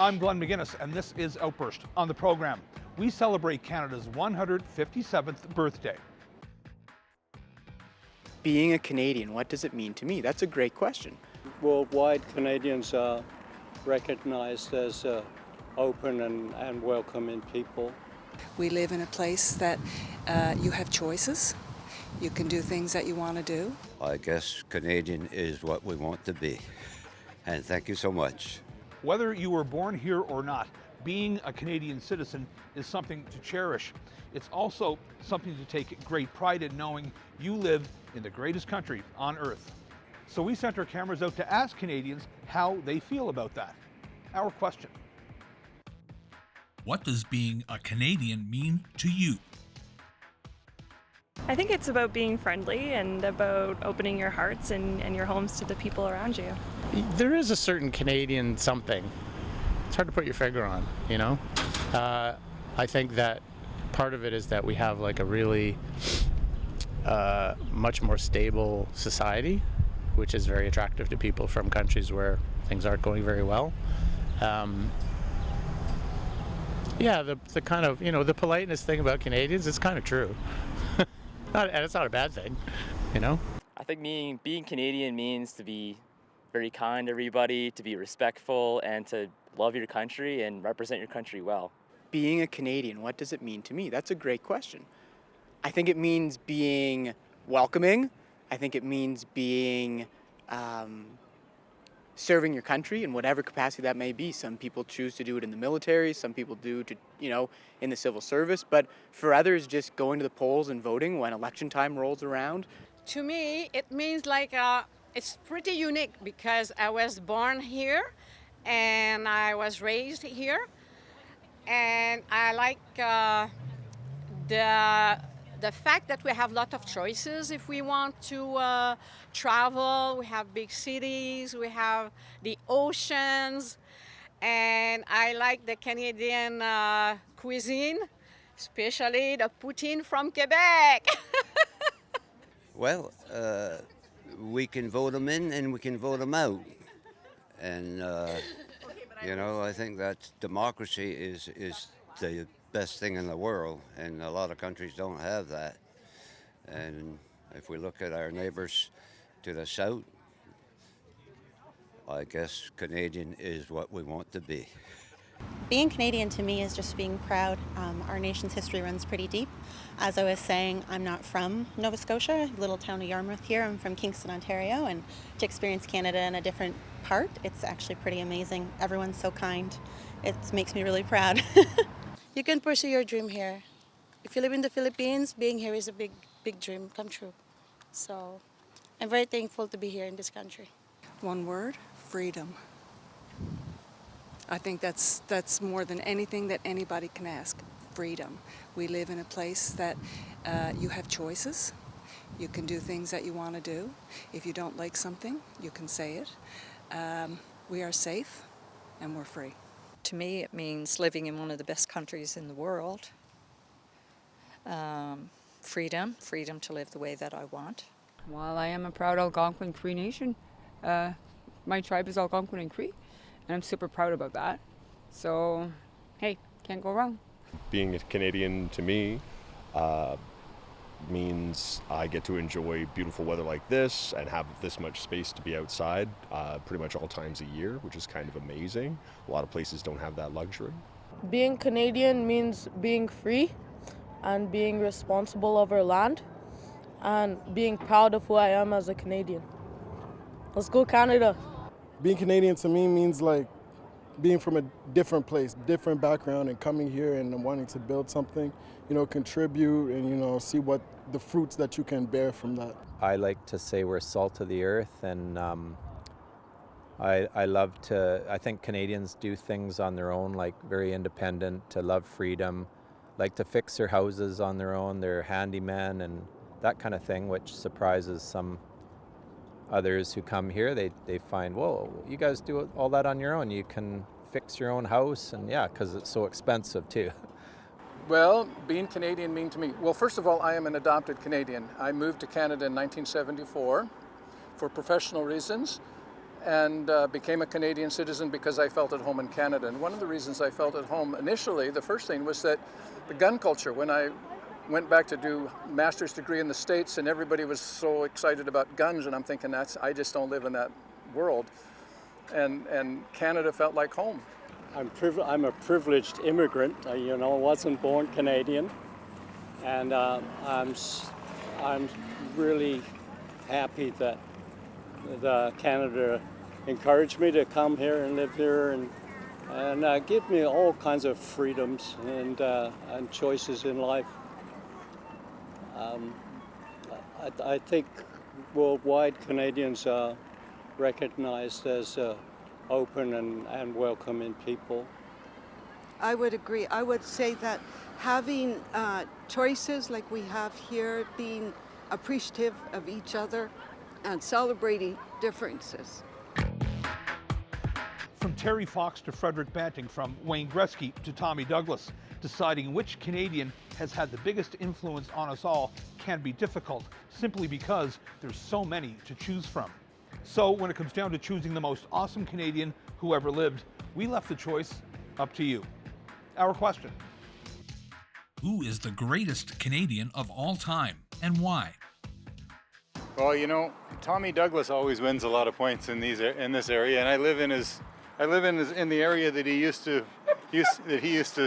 I'm Glenn McGuinness, and this is Outburst. On the program, we celebrate Canada's 157th birthday. Being a Canadian, what does it mean to me? That's a great question. Worldwide, Canadians are recognized as open and welcoming people. We live in a place that you have choices. You can do things that you want to do. I guess Canadian is what we want to be. And thank you so much. Whether you were born here or not, being a Canadian citizen is something to cherish. It's also something to take great pride in, knowing you live in the greatest country on earth. So we sent our cameras out to ask Canadians how they feel about that. Our question: what does being a Canadian mean to you? I think it's about being friendly and about opening your hearts and your homes to the people around you. There is a certain Canadian something. It's hard to put your finger on, you know? I think that part of it is that we have like a really much more stable society, which is very attractive to people from countries where things aren't going very well. Yeah, the kind of, you know, the politeness thing about Canadians is kind of true. And it's not a bad thing, you know? I think being Canadian means to be very kind to everybody, to be respectful, and to love your country and represent your country well. Being a Canadian, what does it mean to me? That's a great question. I think it means being welcoming. I think it means being serving your country in whatever capacity that may be. Some people choose to do it in the military, some people do to, you know, in the civil service, but for others, just going to the polls and voting when election time rolls around. To me, it means like it's pretty unique because I was born here and I was raised here, and I like the fact that we have a lot of choices. If we want to travel, we have big cities, we have the oceans, and I like the Canadian cuisine, especially the poutine from Quebec. Well, we can vote them in and we can vote them out. And, you know, I think that democracy is the best thing in the world, and a lot of countries don't have that. And if we look at our neighbors to the south, I guess Canadian is what we want to be. Being Canadian to me is just being proud. Our nation's history runs pretty deep. As I was saying, I'm not from Nova Scotia, little town of Yarmouth here. I'm from Kingston, Ontario, and to experience Canada in a different part, it's actually pretty amazing. Everyone's so kind. It makes me really proud. You can pursue your dream here. If you live in the Philippines, being here is a big dream come true. So I'm very thankful to be here in this country. One word: freedom. I think that's more than anything that anybody can ask. Freedom. We live in a place that you have choices. You can do things that you want to do. If you don't like something, you can say it. We are safe and we're free. To me, it means living in one of the best countries in the world. Freedom to live the way that I want. Well, I am a proud Algonquin Cree Nation. My tribe is Algonquin and Cree, and I'm super proud about that. So, hey, can't go wrong. Being a Canadian to me means I get to enjoy beautiful weather like this and have this much space to be outside pretty much all times a year, which is kind of amazing. A lot of places don't have that luxury. Being Canadian means being free and being responsible of our land and being proud of who I am as a Canadian. Let's go Canada. Being Canadian to me means like being from a different place, different background, and coming here and wanting to build something, you know, contribute and, you know, see what the fruits that you can bear from that. I like to say we're salt of the earth, and I think Canadians do things on their own, like very independent, to love freedom, like to fix their houses on their own, they're handyman and that kind of thing, which surprises some others who come here. They find, whoa, you guys do all that on your own. You can fix your own house, and yeah, because it's so expensive too. Well, being Canadian mean to me, well, first of all, I am an adopted Canadian. I moved to Canada in 1974 for professional reasons, and became a Canadian citizen because I felt at home in Canada. And one of the reasons I felt at home initially, the first thing was that the gun culture, when I went back to do master's degree in the States and everybody was so excited about guns, and I'm thinking I just don't live in that world. And Canada felt like home. I'm a privileged immigrant. Wasn't born Canadian, and I'm really happy that Canada encouraged me to come here and live here and give me all kinds of freedoms and choices in life. I think worldwide Canadians are recognized as open and welcoming people. I would agree. I would say that having choices like we have here, being appreciative of each other and celebrating differences. From Terry Fox to Frederick Banting, from Wayne Gretzky to Tommy Douglas, deciding which Canadian has had the biggest influence on us all can be difficult, simply because there's so many to choose from. So when it comes down to choosing the most awesome Canadian who ever lived, we left the choice up to you. Our question: Who is the greatest Canadian of all time, and why? Well, Tommy Douglas always wins a lot of points in this area, and I live in the area that he used to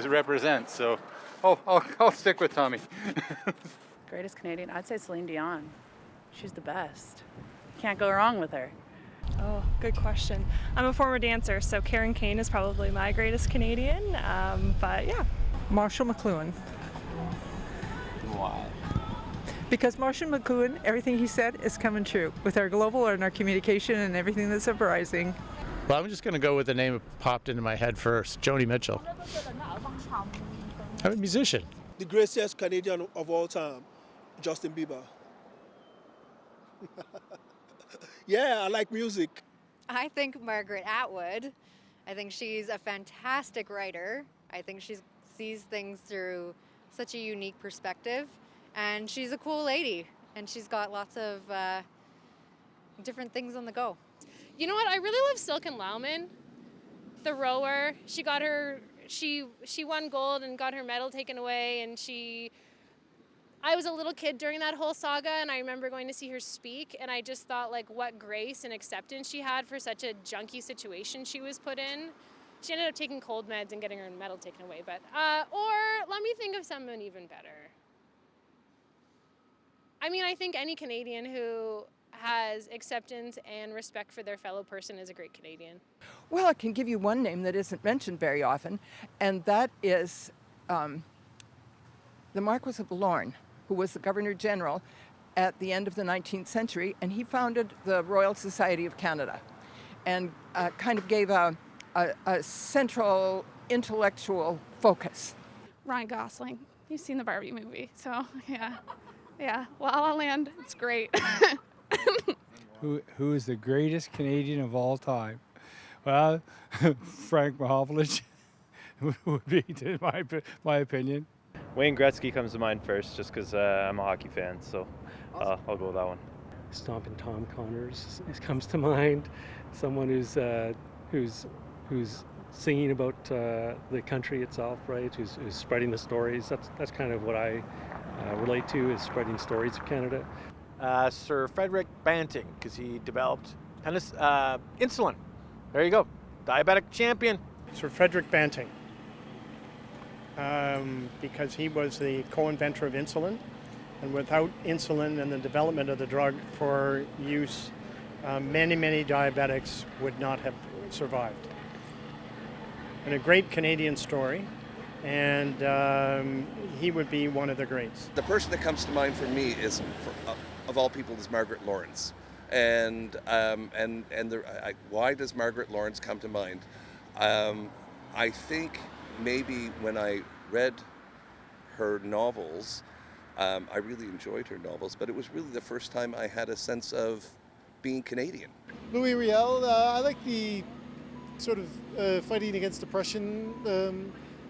represent. So, I'll stick with Tommy. Greatest Canadian, I'd say Celine Dion. She's the best. Can't go wrong with her. Oh, good question. I'm a former dancer, so Karen Kane is probably my greatest Canadian. But yeah. Marshall McLuhan. Why? Because Marshall McLuhan, everything he said is coming true with our global and our communication and everything that's uprising. Well, I'm just going to go with the name that popped into my head first, Joni Mitchell. I'm a musician. The greatest Canadian of all time, Justin Bieber. Yeah, I like music. I think Margaret Atwood. I think she's a fantastic writer. I think she sees things through such a unique perspective. And she's a cool lady. And she's got lots of different things on the go. You know what? I really love Silken Laumann, the rower. She won gold and got her medal taken away. And I was a little kid during that whole saga, and I remember going to see her speak, and I just thought, like, what grace and acceptance she had for such a junky situation she was put in. She ended up taking cold meds and getting her medal taken away, but, or let me think of someone even better. I mean, I think any Canadian who has acceptance and respect for their fellow person is a great Canadian. Well, I can give you one name that isn't mentioned very often, and that is the Marquis of Lorne, who was the Governor General at the end of the 19th century, and he founded the Royal Society of Canada and kind of gave a central intellectual focus. Ryan Gosling. You've seen the Barbie movie, so yeah. La La Land, it's great. Who is the greatest Canadian of all time? Well, Frank Mahovlich would be, in my opinion. Wayne Gretzky comes to mind first, just because I'm a hockey fan, so I'll go with that one. Stompin' Tom Connors comes to mind. Someone who's singing about the country itself, right? Who's spreading the stories. That's kind of what I relate to, is spreading stories of Canada. Sir Frederick Banting, because he developed insulin. There you go, diabetic champion. Sir Frederick Banting. Because he was the co-inventor of insulin, and without insulin and the development of the drug for use, many diabetics would not have survived. And a great Canadian story, and he would be one of the greats. The person that comes to mind for me is, of all people, is Margaret Lawrence. And why does Margaret Lawrence come to mind? I think maybe when I read her novels, I really enjoyed her novels, but it was really the first time I had a sense of being Canadian. Louis Riel, I like the sort of fighting against depression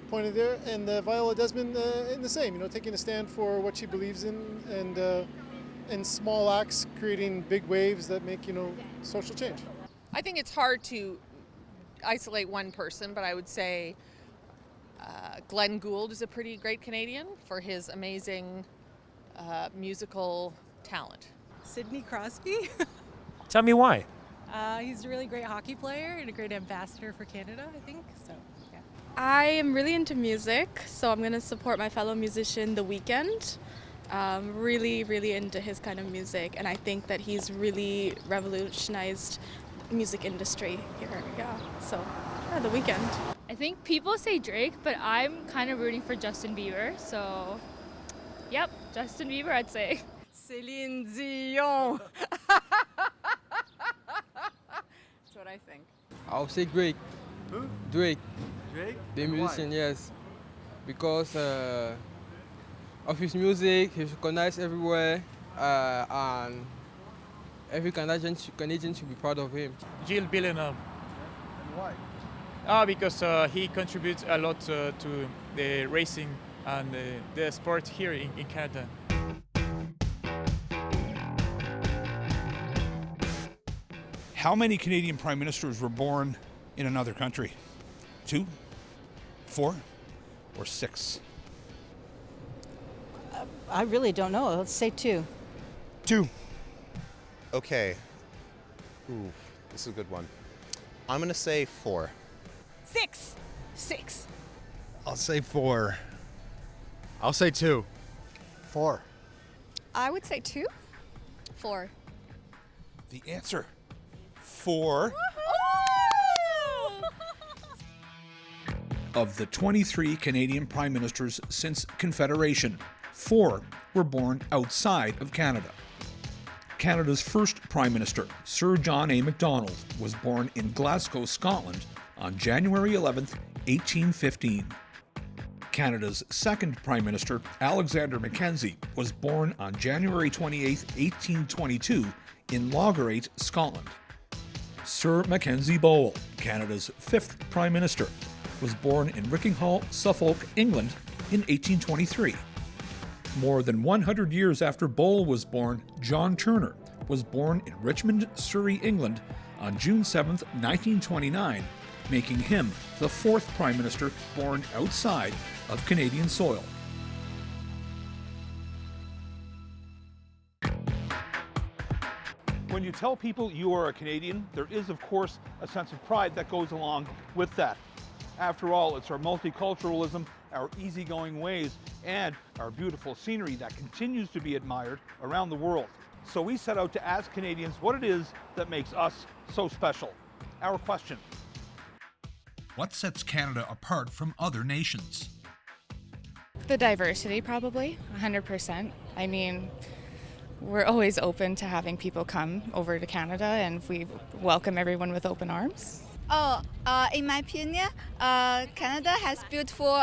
point of there, and Viola Desmond in the same, taking a stand for what she believes in, and in small acts creating big waves that make, social change. I think it's hard to isolate one person, but I would say Glenn Gould is a pretty great Canadian for his amazing musical talent. Sidney Crosby. Tell me why. He's a really great hockey player and a great ambassador for Canada, I think. So, yeah. I am really into music, so I'm going to support my fellow musician, The Weeknd. Really, really into his kind of music, and I think that he's really revolutionized the music industry here. Yeah, so yeah, The Weeknd. I think people say Drake, but I'm kind of rooting for Justin Bieber. So, yep, Justin Bieber, I'd say. Céline Dion. That's what I think. I'll say Drake. Who? Drake. Drake? The And musician, why? yes. Because of his music, he's recognized everywhere, and every Canadian should be proud of him. Gilles Villeneuve. And why? Because he contributes a lot to the racing and the sport here in Canada. How many Canadian prime ministers were born in another country? 2, 4, or 6? I really don't know. Let's say 2. 2. Okay. Ooh, this is a good one. I'm going to say 4. 6. 6. I'll say 4. I'll say 2. 4. I would say 2. 4. The answer, 4. Of the 23 Canadian prime ministers since Confederation, 4 were born outside of Canada. Canada's first Prime Minister, Sir John A. Macdonald, was born in Glasgow, Scotland on January 11, 1815. Canada's second Prime Minister, Alexander Mackenzie, was born on January 28, 1822 in Loggerate, Scotland. Sir Mackenzie Bowell, Canada's fifth Prime Minister, was born in Rickinghall, Suffolk, England in 1823. More than 100 years after Bowell was born, John Turner was born in Richmond, Surrey, England on June 7, 1929, making him the fourth Prime Minister born outside of Canadian soil. When you tell people you are a Canadian, there is, of course, a sense of pride that goes along with that. After all, it's our multiculturalism, our easygoing ways, and our beautiful scenery that continues to be admired around the world. So we set out to ask Canadians what it is that makes us so special. Our question: what sets Canada apart from other nations? The diversity, probably, 100%. I mean, we're always open to having people come over to Canada, and we welcome everyone with open arms. In my opinion, Canada has beautiful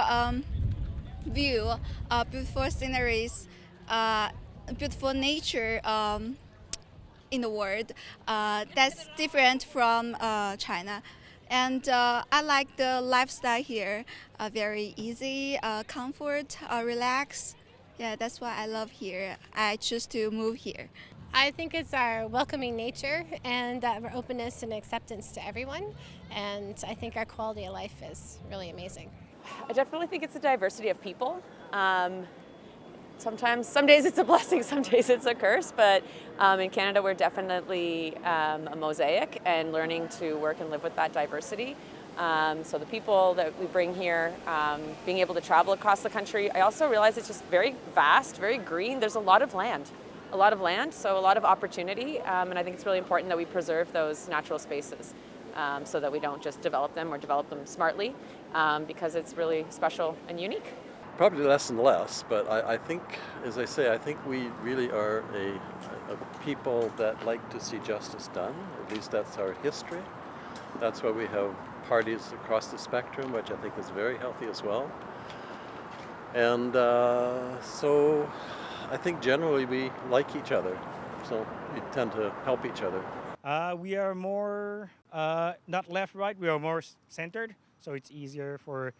view, beautiful sceneries, beautiful nature in the world. That's different from China. And I like the lifestyle here, very easy, comfort, relax. Yeah, that's why I love here. I choose to move here. I think it's our welcoming nature and our openness and acceptance to everyone. And I think our quality of life is really amazing. I definitely think it's a diversity of people. Some days it's a blessing, some days it's a curse, but in Canada we're definitely a mosaic and learning to work and live with that diversity. So the people that we bring here, being able to travel across the country, I also realize it's just very vast, very green. There's a lot of land, so a lot of opportunity, and I think it's really important that we preserve those natural spaces so that we don't just develop them or develop them smartly, because it's really special and unique. Probably less and less, but I think, as I say, I think we really are a people that like to see justice done. At least that's our history. That's why we have parties across the spectrum, which I think is very healthy as well. And so I think generally we like each other, so we tend to help each other. We are more, not left-right, we are more centered, so it's easier for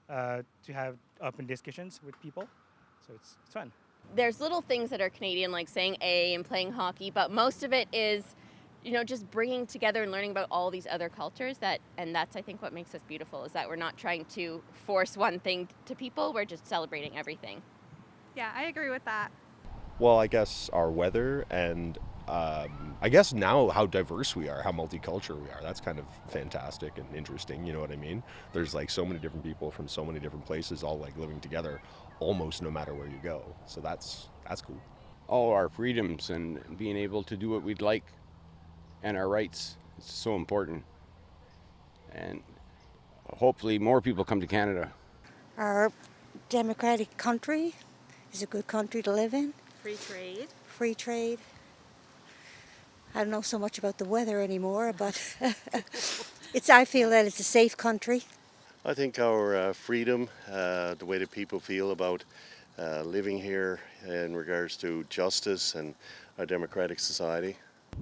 to have open discussions with people, so it's fun. There's little things that are Canadian, like saying A and playing hockey, but most of it is just bringing together and learning about all these other cultures, and that's, I think, what makes us beautiful, is that we're not trying to force one thing to people, we're just celebrating everything. Yeah, I agree with that. Well, I guess our weather and I guess now how diverse we are, how multicultural we are. That's kind of fantastic and interesting, you know what I mean? There's like so many different people from so many different places all like living together almost no matter where you go. So that's cool. All our freedoms and being able to do what we'd like and our rights. It's so important. And hopefully more people come to Canada. Our democratic country is a good country to live in. Free trade. Free trade. I don't know so much about the weather anymore, but I feel that it's a safe country. I think our freedom, the way that people feel about living here in regards to justice and our democratic society.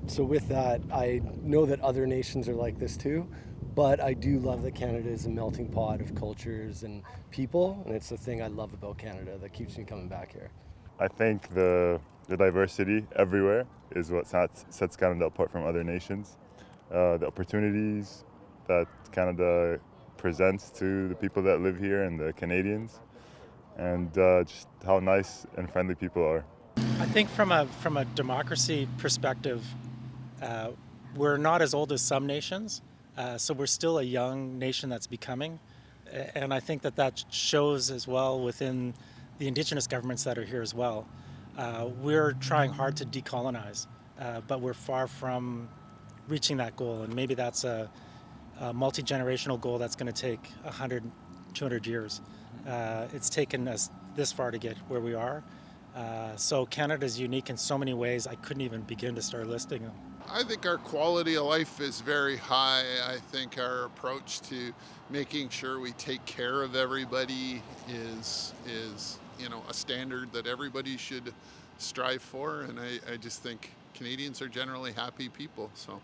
So with that, I know that other nations are like this too, but I do love that Canada is a melting pot of cultures and people, and it's the thing I love about Canada that keeps me coming back here. I think the diversity everywhere is what sets Canada apart from other nations. The opportunities that Canada presents to the people that live here and the Canadians, and just how nice and friendly people are. I think from a democracy perspective, we're not as old as some nations, so we're still a young nation that's becoming, and I think that shows as well within the Indigenous governments that are here as well. We're trying hard to decolonize, but we're far from reaching that goal, and maybe that's a multi-generational goal that's going to take 100, 200 years. It's taken us this far to get where we are. So Canada is unique in so many ways, I couldn't even begin to start listing them. I think our quality of life is very high. I think our approach to making sure we take care of everybody is a standard that everybody should strive for, and I just think Canadians are generally happy people. So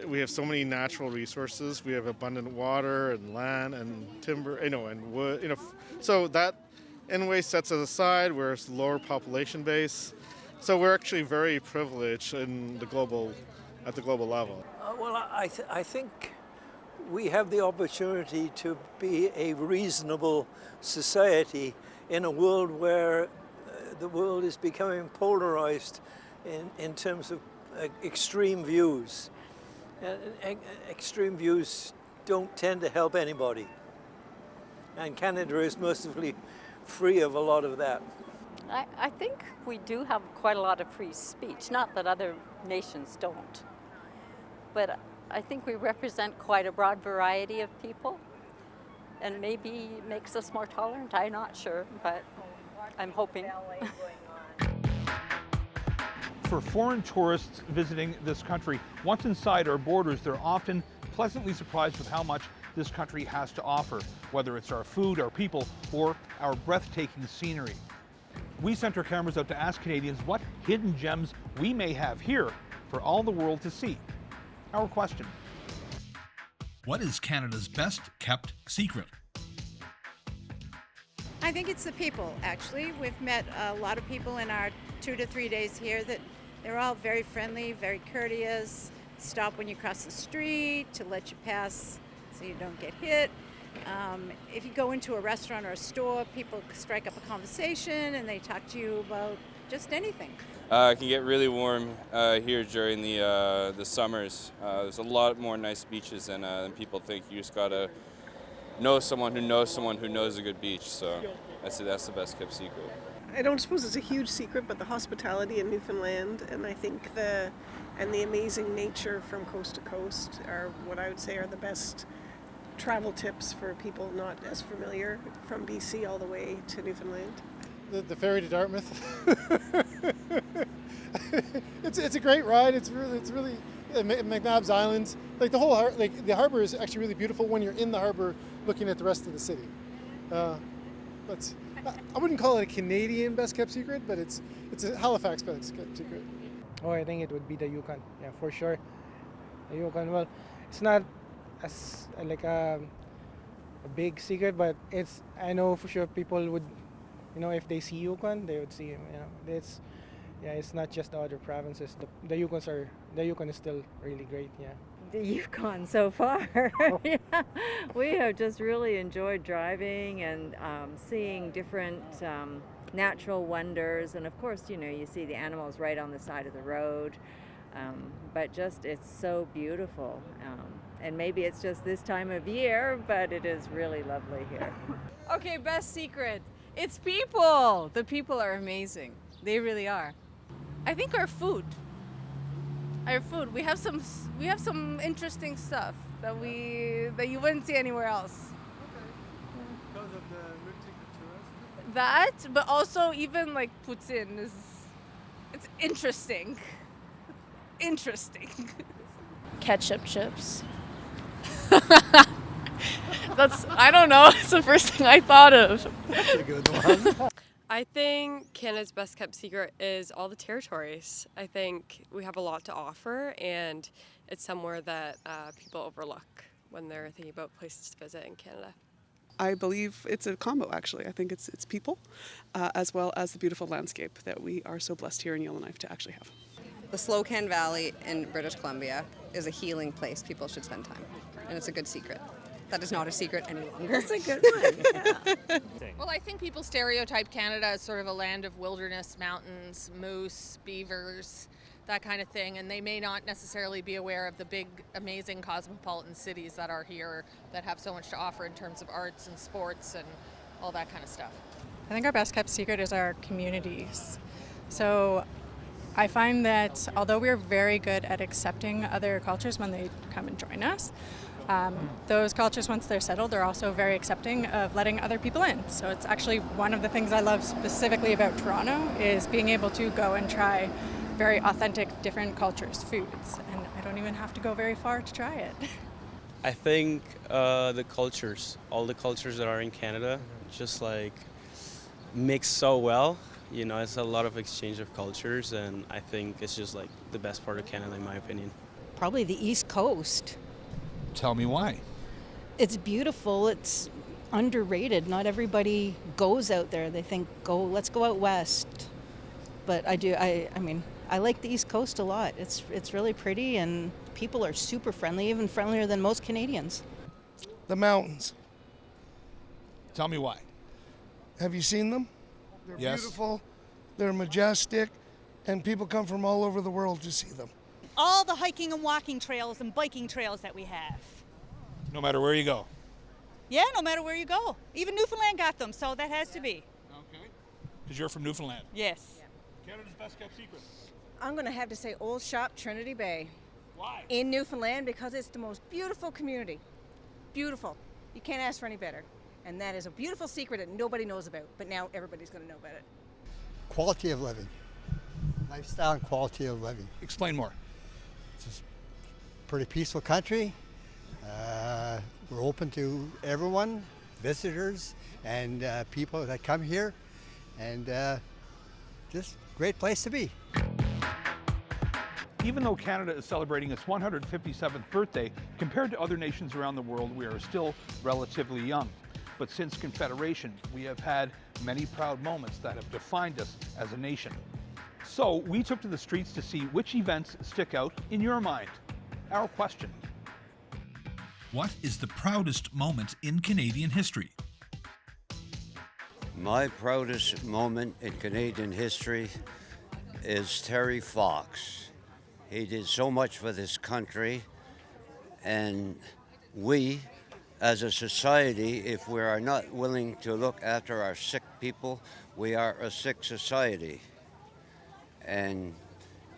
we have so many natural resources. We have abundant water and land and timber, and wood. So that in a way sets us aside. We're a lower population base, so we're actually very privileged at the global level. Well, I think we have the opportunity to be a reasonable society in a world where the world is becoming polarized in terms of extreme views. Extreme views don't tend to help anybody. And Canada is mercifully free of a lot of that. I think we do have quite a lot of free speech, not that other nations don't. But I think we represent quite a broad variety of people, and maybe makes us more tolerant. I'm not sure, but I'm hoping. For foreign tourists visiting this country, once inside our borders, they're often pleasantly surprised with how much this country has to offer, whether it's our food, our people, or our breathtaking scenery. We sent our cameras out to ask Canadians what hidden gems we may have here for all the world to see. Our question: what is Canada's best kept secret? I think it's the people, actually. We've met a lot of people in our 2 to 3 days here that they're all very friendly, very courteous, stop when you cross the street to let you pass so you don't get hit. If you go into a restaurant or a store, people strike up a conversation and they talk to you about just anything. It can get really warm here during the summers. There's a lot more nice beaches than people think. You just gotta know someone who knows someone who knows a good beach. So that's the best kept secret. I don't suppose it's a huge secret, but the hospitality in Newfoundland, and I think the amazing nature from coast to coast are what I would say are the best travel tips for people not as familiar from BC all the way to Newfoundland. The ferry to Dartmouth. it's a great ride. It's really McNabb's Island. Like the whole the harbor is actually really beautiful when you're in the harbor looking at the rest of the city. I wouldn't call it a Canadian best kept secret, but it's a Halifax best kept secret. Oh, I think it would be the Yukon. Yeah, for sure. The Yukon. Well, it's not as like a big secret, but I know for sure people would, if they see Yukon, they would see him. yeah, it's not just the other provinces. The Yukon is still really great. Yeah. The Yukon so far. Yeah. We have just really enjoyed driving and seeing different natural wonders, and of course, you know, you see the animals right on the side of the road, but just it's so beautiful. And maybe it's just this time of year, but it is really lovely here. Okay, best secret. It's people. The people are amazing. They really are. I think our food. Our food. We have some interesting stuff that you wouldn't see anywhere else. Because of the multiculturalism? That, but also even like poutine it's interesting. Interesting. Ketchup chips. I don't know, it's the first thing I thought of. That's a good one. I think Canada's best kept secret is all the territories. I think we have a lot to offer, and it's somewhere that people overlook when they're thinking about places to visit in Canada. I believe it's a combo, actually. I think it's people, as well as the beautiful landscape that we are so blessed here in Yellowknife to actually have. The Slocan Valley in British Columbia is a healing place people should spend time, and it's a good secret. That is not a secret any longer. That's a good one. Yeah. Well, I think people stereotype Canada as sort of a land of wilderness, mountains, moose, beavers, that kind of thing, and they may not necessarily be aware of the big, amazing cosmopolitan cities that are here that have so much to offer in terms of arts and sports and all that kind of stuff. I think our best kept secret is our communities. So I find that although we're very good at accepting other cultures when they come and join us, those cultures, once they're settled, are also very accepting of letting other people in. So it's actually one of the things I love specifically about Toronto is being able to go and try very authentic, different cultures' foods. And I don't even have to go very far to try it. I think the cultures, all the cultures that are in Canada, just like mix so well. You know, it's a lot of exchange of cultures, and I think it's just like the best part of Canada, in my opinion. Probably the East Coast. Tell me why. It's beautiful. It's underrated. Not everybody goes out there. They think, let's go out west. But I do. I mean, I like the East Coast a lot. It's really pretty, and people are super friendly, even friendlier than most Canadians. The mountains. Tell me why. Have you seen them? They're Yes. beautiful, they're majestic, and people come from all over the world to see them. All the hiking and walking trails and biking trails that we have. No matter where you go. Yeah, no matter where you go. Even Newfoundland got them, so that has to be. Okay. Because you're from Newfoundland. Yes. Canada's best kept secret. I'm going to have to say Old Shop Trinity Bay. Why? In Newfoundland, because it's the most beautiful community. Beautiful. You can't ask for any better. And that is a beautiful secret that nobody knows about, but now everybody's going to know about it. Quality of living. Lifestyle and quality of living. Explain more. It's a pretty peaceful country. We're open to everyone, visitors, and people that come here, and just great place to be. Even though Canada is celebrating its 157th birthday, compared to other nations around the world, we are still relatively young. But since Confederation, we have had many proud moments that have defined us as a nation. So we took to the streets to see which events stick out in your mind. Our question. What is the proudest moment in Canadian history? My proudest moment in Canadian history is Terry Fox. He did so much for this country, and we, as a society, if we are not willing to look after our sick people, we are a sick society. And,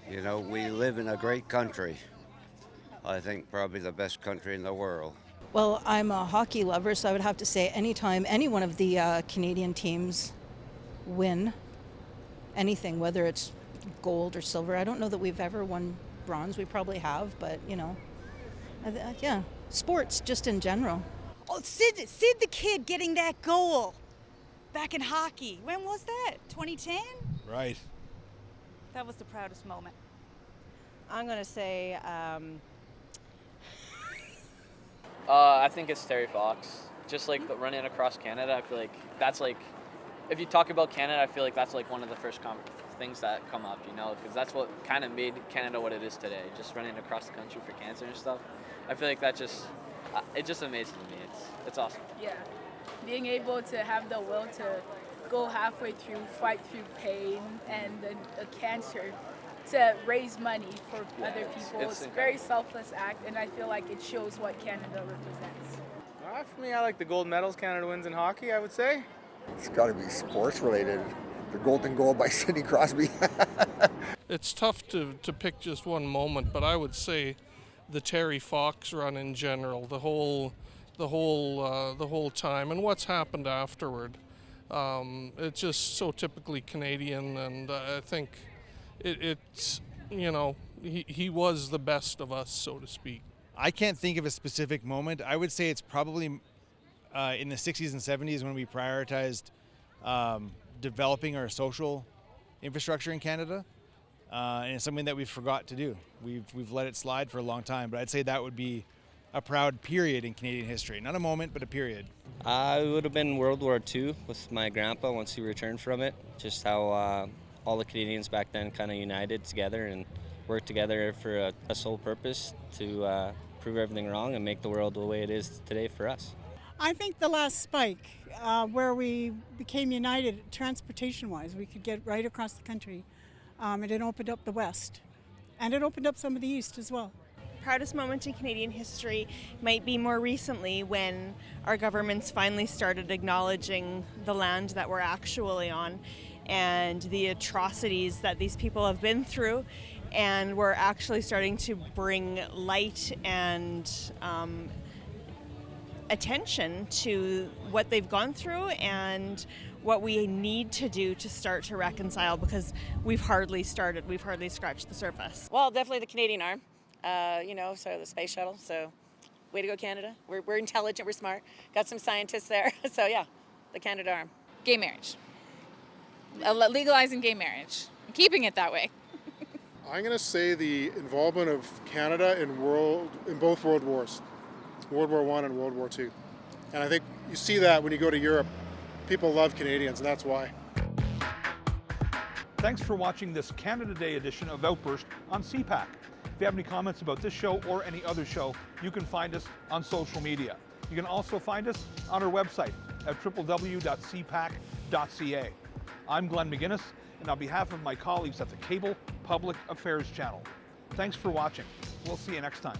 you know, we live in a great country. I think probably the best country in the world. Well, I'm a hockey lover, so I would have to say anytime any one of the Canadian teams win anything, whether it's gold or silver. I don't know that we've ever won bronze. We probably have, but, you know, yeah. Sports, just in general. Oh, Sid the Kid getting that goal back in hockey. When was that? 2010? Right. That was the proudest moment. I'm going to say I think it's Terry Fox. Just like running across Canada, I feel like that's like if you talk about Canada, I feel like that's like one of the first things that come up, you know, because that's what kind of made Canada what it is today. Just running across the country for cancer and stuff. I feel like that just, it's just amazing to me. It's awesome. Yeah, being able to have the will to go halfway through, fight through pain and the cancer to raise money for other people. It's a very selfless act, and I feel like it shows what Canada represents. For me, I like the gold medals Canada wins in hockey, I would say. It's got to be sports related. The golden goal by Sidney Crosby. It's tough to pick just one moment, but I would say the Terry Fox run in general, the whole time, and what's happened afterward. It's just so typically Canadian, and I think it's you know, he was the best of us, so to speak. I can't think of a specific moment. I would say it's probably in the 60s and 70s when we prioritized developing our social infrastructure in Canada, and it's something that we forgot to do. We've let it slide for a long time, but I'd say that would be a proud period in Canadian history. Not a moment, but a period. It would have been World War II with my grandpa once he returned from it. Just how all the Canadians back then kind of united together and worked together for a sole purpose to prove everything wrong and make the world the way it is today for us. I think the last spike, where we became united transportation-wise, we could get right across the country, and it opened up the West, and it opened up some of the East as well. Proudest moment in Canadian history might be more recently when our governments finally started acknowledging the land that we're actually on and the atrocities that these people have been through, and we're actually starting to bring light and attention to what they've gone through and what we need to do to start to reconcile, because we've hardly scratched the surface. Well, definitely the Canadian arm, so the space shuttle, so way to go Canada. We're intelligent, we're smart, got some scientists there, so yeah, the Canada arm. Gay marriage. Legalizing gay marriage, keeping it that way. I'm going to say the involvement of Canada in both world wars, World War I and World War II. And I think you see that when you go to Europe. People love Canadians, and that's why. Thanks for watching this Canada Day edition of Outburst on CPAC. If you have any comments about this show or any other show, you can find us on social media. You can also find us on our website at www.cpac.ca. I'm Glenn McGuinness, and on behalf of my colleagues at the Cable Public Affairs Channel, thanks for watching. We'll see you next time.